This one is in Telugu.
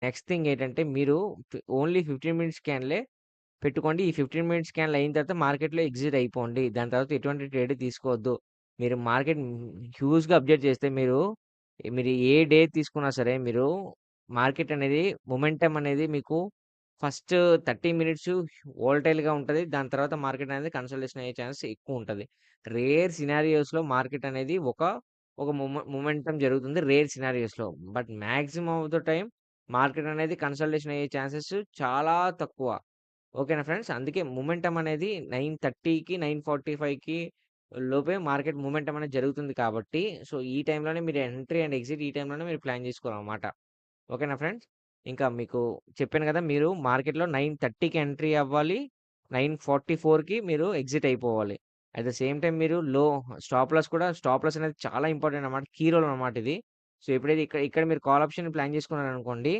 నెక్స్ట్ థింగ్ ఏంటంటే మీరు ఓన్లీ 15 మినిట్స్ స్కాన్‌లే పెట్టుకోండి. ఈ 15 మినిట్స్ స్కాన్‌లు అయిన తర్వాత మార్కెట్‌లో ఎగ్జిట్ అయిపోండి. దాని తర్వాత ఎటువంటి ట్రేడ్ తీసుకోవద్దు. మీరు మార్కెట్ హ్యూజ్‌గా అబ్జర్వ్ చేస్తే మీరు ఏ డే తీసుకున్నా సరే మార్కెట్ అనేది మొమెంటమ్ అనేది మీకు ఫస్ట్ 30 మినిట్స్ వోలటైల్‌గా ఉంటది. దాని తర్వాత మార్కెట్ అనేది కన్సల్టేషన్ అయ్యే ఛాన్స్ ఎక్కువుంటది. రేర్ సినారియోస్‌లో మార్కెట్ అనేది ఒక మొమెంటమ్ జరుగుతుంది రేర్ సినారియోస్‌లో. But maximum of the time market అనేది కన్సల్టేషన్ అయ్యే ఛాన్సెస్ చాలా తక్కువ. ఓకేనా ఫ్రెండ్స్. అందుకే మొమెంటమ్ అనేది 9:30కి, 9:45కి లోపే మార్కెట్ మొమెంటమ్ అనేది జరుగుతుంది కాబట్టి, సో, ఈ టైంలోనే మీరు ఎంట్రీ అండ్ ఎగ్జిట్ ఈ టైంలోనే మీరు ప్లాన్ చేసుకోవాలనమాట. ఓకేనా ఫ్రెండ్స్. ఇంకా మీకు చెప్పాను కదా! మీరు మార్కెట్‌లో 9:30కి ఎంట్రీ అవ్వాలి. 9:44కి మీరు ఎగ్జిట్ అయిపోవాలి. అట్ ద సేమ్ టైమ్ మీరు స్టాప్ లాస్ అనేది చాలా ఇంపార్టెంట్ అన్నమాట. కీ రోల్ అన్నమాట ఇది. సో, ఎప్పుడైతే ఇక్కడ ఇక్కడ మీరు కాల్ ఆప్షన్ ప్లాన్ చేసుకున్నారనుకోండి